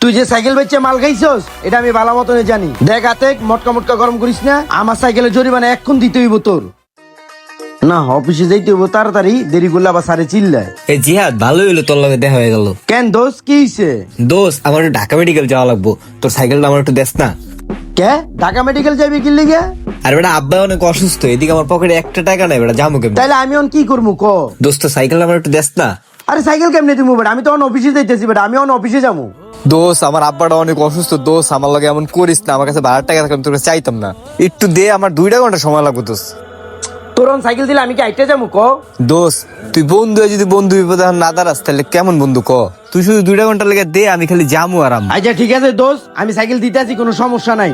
তুই যে সাইকেল বেচে মাল খাইছস এটা আমি ভালো মতনে জানি। দেখ আতেক মটকা মটকা গরম করিস না, আমার সাইকেলের জরিমানা এক্ষুন দিতে হইব তোর। না অফিসে যাইতে হইব তাড়াতাড়ি, দেরি করলে আবার সারে চিল্লায়। এই জিহাদ ভালো হইলো, তোর লগে দেখা হয়ে গেল। কেন দোষ কি হইছে? দোষ আমার একটু ঢাকা মেডিকেল যাওয়া লাগবো, তোর সাইকেলটা আমার একটু দেস না। কে ঢাকা মেডিকেল যাবি কি লিগে? আর বেটা আব্বা অনেক অসুস্থ, এদিকে আমার পকেটে একটা টাকা নাই বেটা, যাবো কেমন? তাইলে আমি অন কি করবো ক? দোস্ত সাইকেলটা আমার একটু দেস না। আরে সাইকেল কেমনে তুমি বেটা? আমি তো অন অফিসে যাইতেছি বেটা, আমি অন অফিসে যাবো। দোষ আমার আব্বাটা অনেক অসুস্থ, দোষ আমার লগে এমন করিস না, আমার কাছে 12 টাকা থাকলে আমি তোর কাছে চাইতাম না, একটু দে, আমার 2 ঘন্টা সময় লাগবে। দোষ তোর অন সাইকেল দিলে আমি কি আইতে যাবো ক? দোষ তুই বন্ধু হয়ে যদি বন্ধু বিপদে এখন না দাঁড়াস তাহলে কেমন বন্ধু ক? তুই শুধু 2 ঘন্টা লেগে দে, আমি খালি যামু আরাম। আচ্ছা ঠিক আছে দোষ, আমি সাইকেল দিতে আসি, কোনো সমস্যা নাই।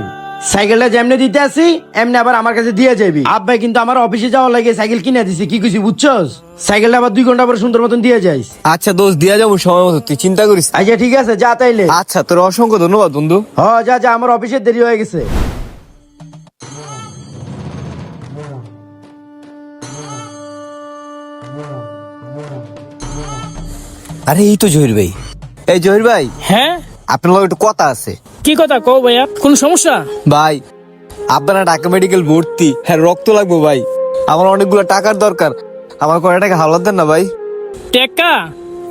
সাইকেলটা যেমনি দিতে আসি এমনি আবার আমার কাছে দিয়ে যাবি। আব্বাই কিন্তু আমার অফিসে যাওয়া লাগে সাইকেল কিনে দিছি, কি কইছি বুঝছস? সাইকেলটা আবার 2 ঘন্টা পরে সুন্দর মতন দিয়ে যাইস। আচ্ছা দোষ দিয়া যাবো সময় মতো, তুই চিন্তা করিস না। আচ্ছা ঠিক আছে যা তাইলে। আচ্ছা তোর অসংখ্য ধন্যবাদ বন্ধু। হ যা যা, আমার অফিসের দেরি হয়ে গেছে। আরে এই তো জহির ভাই। এই জহির ভাই, হ্যাঁ আপনার লগে একটু কথা আছে। কি কথা কও ভাইয়া, কোন সমস্যা? ভাই আপনারা ঢাকা মেডিকেল ভর্তি, হ্যাঁ রক্ত লাগবো ভাই, আমার অনেকগুলো টাকার দরকার, আমার কয় টাকা হাওলাত দেন না ভাই। টেক্কা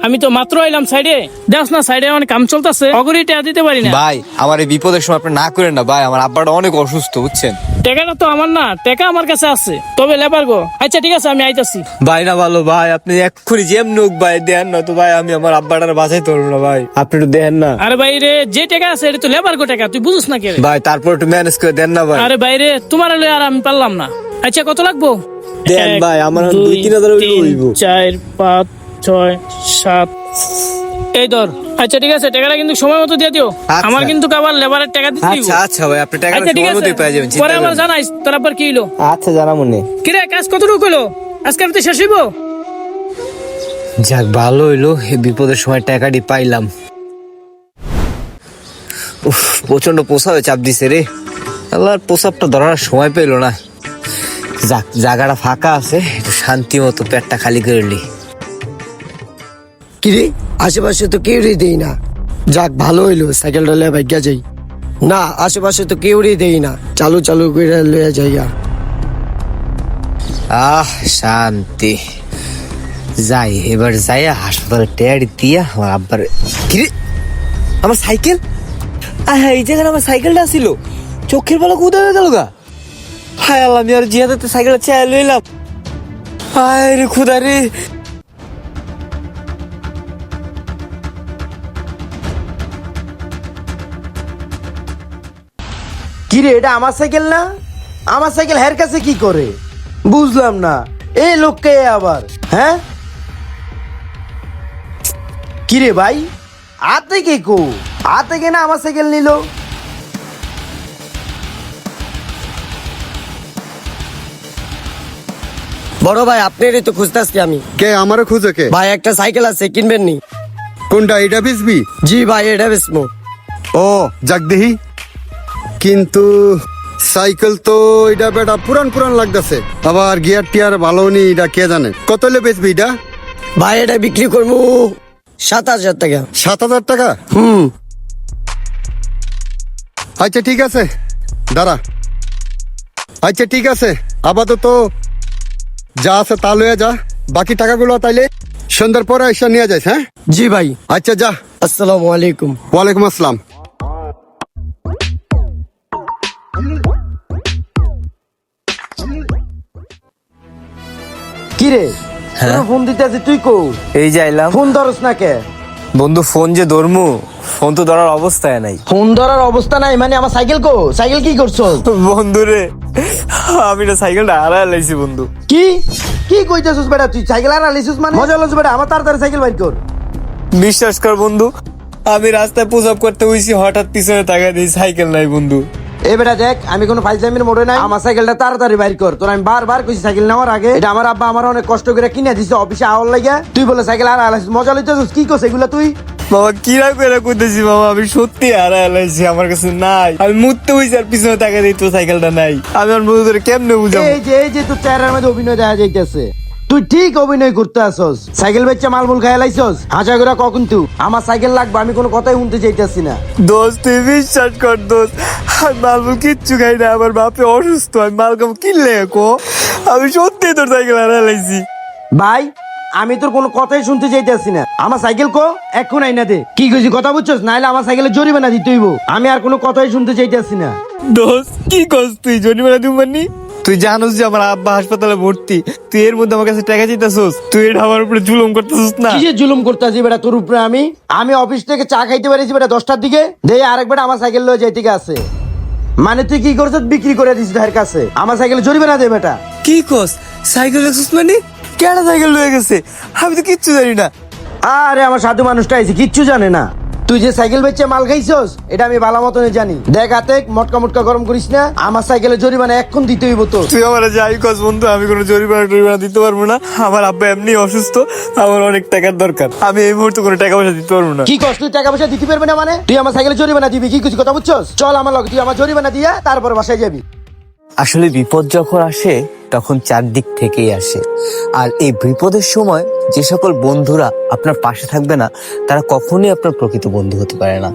আমি তো মাত্র আইলাম সাইডে, দেখ না সাইডে অনেক কাম চলতেছে, অগরি টাকা দিতে পারি না ভাই আমার এই বিপদের সময় আপনি না করেন না ভাই, আমার আব্বাটা অনেক অসুস্থ বুঝছেন। টাকাটা তো আমার না, টাকা আমার কাছে আছে, তবে লেবার গো। আচ্ছা ঠিক আছে আমি আইতাছি। ভাই না ভালো ভাই, আপনি এক্ষুনি যেমন হোক ভাই দেন না তো ভাই, আমি আমার আব্বাটার বাঁচাইতে পারবো না ভাই, আপনি একটু দেন না। আরে ভাই রে, যে টাকা আছে এটা তো লেবার গো টাকা, তুই বুঝছ না কে রে? ভাই তারপর একটু ম্যানেজ করে দেন না ভাই। আরে ভাই রে, তোমার লই আর আমি পারলাম না। আচ্ছা কত লাগবো? দেন ভাই, আমার 2-3 হাজার হইব। 4 5 6 7 এই ধর। আচ্ছা ঠিক আছে, টাকাটা কিন্তু সময় মতো দিয়ে দিও। আচ্ছা। আমার কিন্তু আবার লেবারের টাকা দিতে দিব। আচ্ছা আচ্ছা ভাই, আপনি টাকা আচ্ছা ঠিক সময় আছে, মতোই পেয়ে যাবেন, পরে চিন্তা আমার করেন না। জানাইস তোর আবার কি হইলো। আচ্ছা জানা মনে। কিরে কাজ কতটুকু হলো? আজকে আমি তো শেষ হইব। যাক ভালো হইলো, এই বিপদের সময় টাকাটি পাইলাম। উফ প্রচন্ড পোষাবে চাপ দিছে রে, আল্লাহর পোষাবটা ধরার সময় পেলো না। যাক জায়গাটা ফাঁকা আছে, একটু শান্তি মতো পেটটা খালি করে নি। কিরে আশেপাশে তো কেউরই দেই না। যাক ভালো হইলো, সাইকেলটা লয়ে ভাগ্যা যাই। না আশেপাশে তো কেউরই দেই না, চালু চালু করে লয়ে যাইয়া। আহ শান্তি। যাই এবার যাইয়া হাসপাতালে টেয়ারি দিয়া আমার আব্বার। কিরে আমার সাইকেল, হ্যাঁ এই জায়গায় আমার সাইকেলটা ছিল, চোখের বেলা কোথায় হয়ে গেল গা। হায় আল্লাহ, আমি আর জিয়াদাতে সাইকেলটা চেয়ে লইলাম। হায় রে খুদা রে। কি রে এটা আমার সাইকেল না? আমার সাইকেল হের কাছে কি করে বুঝলাম না। এই লোককে আবার হ্যাঁ কি রে ভাই, আতে কে কো? আতে কে না আমার সাইকেল নিল? বড় ভাই আপনারই তো খুঁজতেছি আমি। কে আমারে খুঁজে কে? ভাই একটা সাইকেল আছে, কিনবেন নি? কোনটা, এটা বেচবি? জি ভাই এটা বেসমু। ও যাক দেহি, কিন্তু সাইকেল তো এটা বেটা পুরান পুরান লাগতেছে, আবার গিয়ার টিয়ার ভালো নি, এটা কে জানে কত হলে বেচবি এটা? ভাই এটা বিক্রি করবো 7,000 টাকা। 7,000 টাকা? আচ্ছা ঠিক আছে দাঁড়া। আচ্ছা ঠিক আছে, আপাতত যা আছে তা লয়ে যা, বাকি টাকাগুলো তাইলে সন্ধ্যার পরে এসে নিয়ে যাস। হ্যাঁ জি ভাই। আচ্ছা যা। আসসালামু আলাইকুম। ওয়ালাইকুম আসসালাম। কি রে ফোন দিতে আছি তুই কো? এই যাইলাম। ফোন ধরস না কে? বন্ধু ফোন যে ধরমু, ফোন তো ধরার অবস্থায় নাই। ফোন ধরার অবস্থা নাই মানে আমার সাইকেল কো? সাইকেল কি করছো বন্ধু রে, আমি না সাইকেলটা হারায় লাইছি বন্ধু। কি কি কইতেছিস বেটা? তুই সাইকেল আর আলিছিস মানে মজা লস বেটা, আমার তাড়াতাড়ি সাইকেল বাইর কর। বিশ্বাস কর বন্ধু, আমি রাস্তায় পুজআপ করতে হইছি, হঠাৎ পিছনে তাকাই দিই সাইকেল নাই বন্ধু। এ বেটা দেখ, আমি কোনো ফাইজলামির মোড়ে নাই, আমার সাইকেলটা তাড়াতাড়ি বাইর কর। তোর আমি বারবার কইছি সাইকেল নেওয়ার আগে, এটা আমার আব্বা আমার অনেক কষ্ট করে কিনে দিছে অফিসে আওয়ার লাগে, তুই বলে সাইকেল আর আলাইছিস, মজা লইতেছিস? কি করছ এগুলা তুই? বাবা কিরা করে কইতেছি বাবা, আমি সত্যি হারায় লাইছি, আমার কাছে নাই। আমি মুততে হইছি আর পিছনে তাকাই দিই তো সাইকেলটা নাই, আমি আমার বন্ধুদের কেমনে বুঝাবো? এই যে তোর চেহারার মধ্যে অভিনয় দেখা যাইতেছে। তুই ঠিক অভিনয় করতে আসস, সাইকেল বেচে মালমুল খাই লাইছস, হাঁচা করে কখন তুই আমার সাইকেল লাগবে, আমি কোনো কথাই শুনতে চাইতেছি না। দোস্ত তুই বিশ্বাস কর দোস্ত, আমি মালমুল কিচ্ছু খাই না, আমার বাপে অসুস্থ, আমি মালকাম কিনলে কো, আমি সত্যি তোর সাইকেল হারা লাইছি। ভাই আমি তোর কোনো কথাই শুনতে চাইতেছি না, আমার সাইকেল কো এখন আইনা দে। কি কইছি কথা বুঝছস, নাইলে আমার সাইকেলে জরিমানা দিতে হইব। আমি আর কোনো কথাই শুনতে চাইতেছি না। দোস্ত কি করছ তুই, জরিমানা দিব মানি? তুই জানোস যে আমার আব্বা হাসপাতালে ভর্তি, তুই এর মধ্যে আমার কাছে টাকা চাইতেছস, তুই এটা আমার উপরে জুলুম করতেছস না? কিসের জুলুম করতেছি বেটা তোর উপরে? আমি অফিস থেকে চা খাইতে পারিছি বেটা 10টার দিকে, দেই আরেকবার আমার সাইকেল লয়ে যাইতে আছে। মানে তুই কি করছিস, বিক্রি করে দিছিস তার কাছে, আমার সাইকেলে জরিমানা দে বেটা। কি কস, সাইকেল লেখছিস মানে? কেডা সাইকেল লয়ে গেছে? আমি তো কিচ্ছু জানি না। আরে আমার সাধু মানুষটা আইছে, কিচ্ছু জানে না। তুই যে সাইকেল বেচে মাল খাইছস এটা আমি ভালো মতনই জানি। দেখ হাতে মটকা মটকা গরম করিস না, আমার সাইকেলে জরিমানা এখন দিতে হইব তো। তুই আমার যাই কস বন্ধু, আমি কোনো জরিমানা দিতে পারবো না। আমার আব্বা এমনি অসুস্থ, আমার অনেক টাকার দরকার, আমি এই মুহূর্তে কোনো টাকা পয়সা দিতে পারবো না। কি কস, তুই টাকা পয়সা দিতে পারবি না মানে? তুই আমার সাইকেলে জরিমানা দিবি, কি কিছু কথা বুঝছস? চল আমার লগে, তুই আমার জরিমানা দিয়া তারপর বাসায় যাবি। আসলে বিপদ যখন আসে তখন চারদিক থেকেই আসে, আর এই বিপদের সময় যে সকল বন্ধুরা আপনার পাশে থাকবে না, তারা কখনোই আপনার প্রকৃত বন্ধু হতে পারে না।